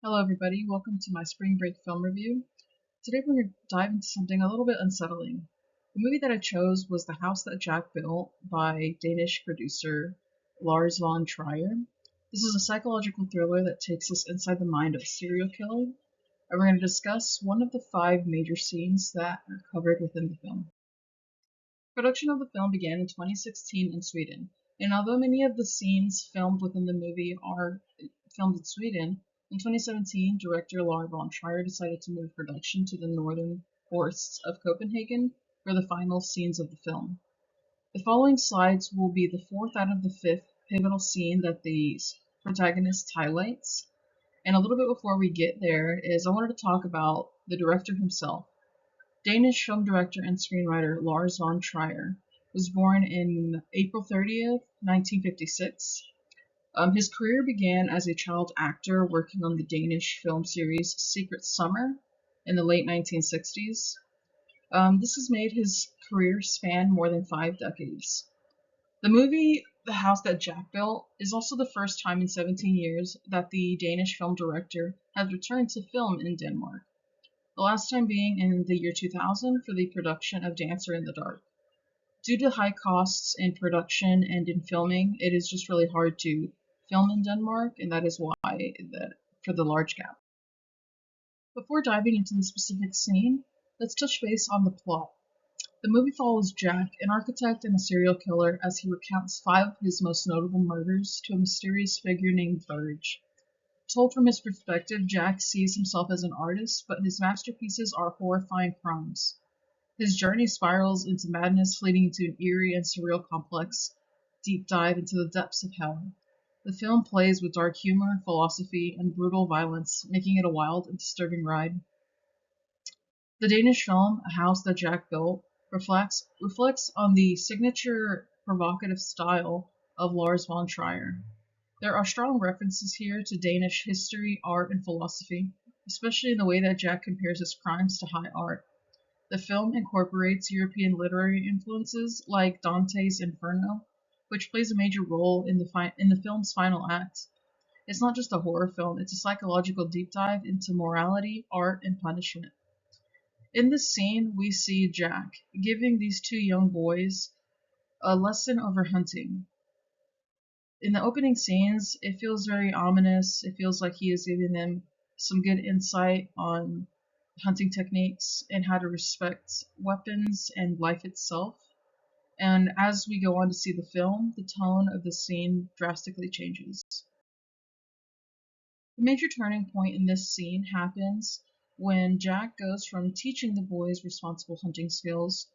Hello everybody, welcome to my spring break film review. Today we're going to dive into something a little bit unsettling. The movie that I chose was The House That Jack Built by Danish producer Lars von Trier. This is a psychological thriller that takes us inside the mind of a serial killer, and we're going to discuss one of the 5 major scenes that are covered within the film. Production of the film began in 2016 in Sweden, and although many of the scenes filmed within the movie are filmed in Sweden, in 2017 director Lars von Trier decided to move production to the northern forests of Copenhagen for the final scenes of the film. The following slides will be the fourth out of the 5th pivotal scene that the protagonist highlights. And a little bit before we get there is I wanted to talk about the director himself. Danish film director and screenwriter Lars von Trier was born in April 30th, 1956. His career began as a child actor working on the Danish film series Secret Summer in the late 1960s. This has made his career span more than 5 decades. The movie The House That Jack Built is also the first time in 17 years that the Danish film director has returned to film in Denmark, the last time being in the year 2000 for the production of Dancer in the Dark. Due to high costs in production and in filming, it is just really hard to film in Denmark, and that is why that for the large gap. Before diving into the specific scene, let's touch base on the plot. The movie follows Jack, an architect and a serial killer, as he recounts 5 of his most notable murders to a mysterious figure named Burge. Told from his perspective, Jack sees himself as an artist, but his masterpieces are horrifying crimes. His journey spirals into madness, leading to an eerie and surreal complex deep dive into the depths of hell. The film plays with dark humor, philosophy, and brutal violence, making it a wild and disturbing ride. The Danish film, A House That Jack Built, reflects on the signature provocative style of Lars von Trier. There are strong references here to Danish history, art, and philosophy, especially in the way that Jack compares his crimes to high art. The film incorporates European literary influences like Dante's Inferno, which plays a major role in the film's final act. It's not just a horror film, it's a psychological deep dive into morality, art, and punishment. In this scene, we see Jack giving these 2 young boys a lesson over hunting. In the opening scenes, it feels very ominous. It feels like he is giving them some good insight on hunting techniques and how to respect weapons and life itself. And as we go on to see the film, the tone of the scene drastically changes. The major turning point in this scene happens when Jack goes from teaching the boys responsible hunting skills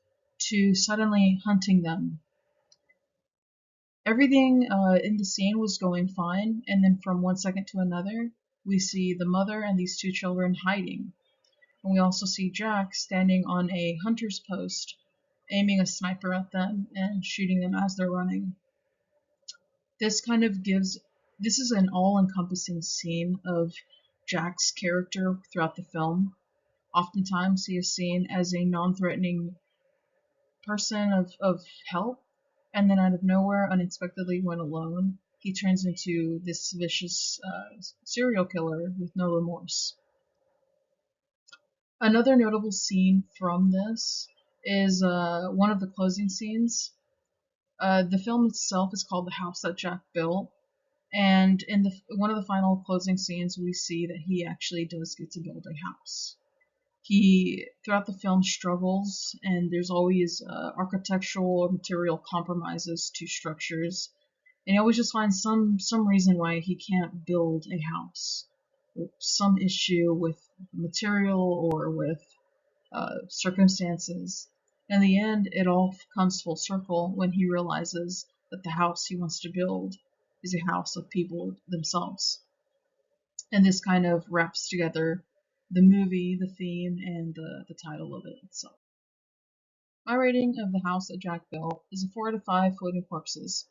to suddenly hunting them. Everything in the scene was going fine, and then from one second to another, we see the mother and these 2 children hiding. And we also see Jack standing on a hunter's post, aiming a sniper at them and shooting them as they're running. This is an all-encompassing scene of Jack's character throughout the film. Oftentimes he is seen as a non-threatening person of help, and then out of nowhere, unexpectedly, when alone, he turns into this vicious serial killer with no remorse. Another notable scene from this is one of the closing scenes. The film itself is called The House That Jack Built, and in one of the final closing scenes, we see that he actually does get to build a house. He, throughout the film, struggles, and there's always architectural or material compromises to structures, and he always just finds some reason why he can't build a house. Some issue with material or with circumstances. In the end, it all comes full circle when he realizes that the house he wants to build is a house of people themselves. And this kind of wraps together the movie, the theme, and the title of it itself. My rating of The House That Jack Built is a 4 out of 5 floating corpses.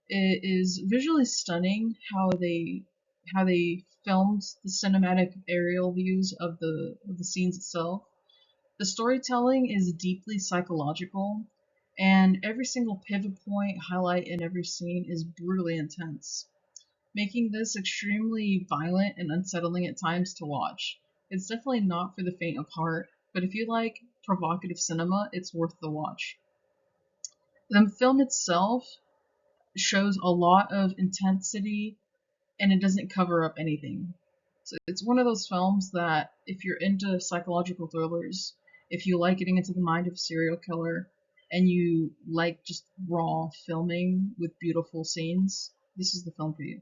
It is visually stunning how they filmed the cinematic aerial views of the scenes itself. The storytelling is deeply psychological, and every single pivot point, highlight in every scene is brutally intense. making this extremely violent and unsettling at times to watch. It's definitely not for the faint of heart, but if you like provocative cinema, it's worth the watch. The film itself shows a lot of intensity and it doesn't cover up anything. So it's one of those films that if you're into psychological thrillers, if you like getting into the mind of a serial killer, and you like just raw filming with beautiful scenes, this is the film for you.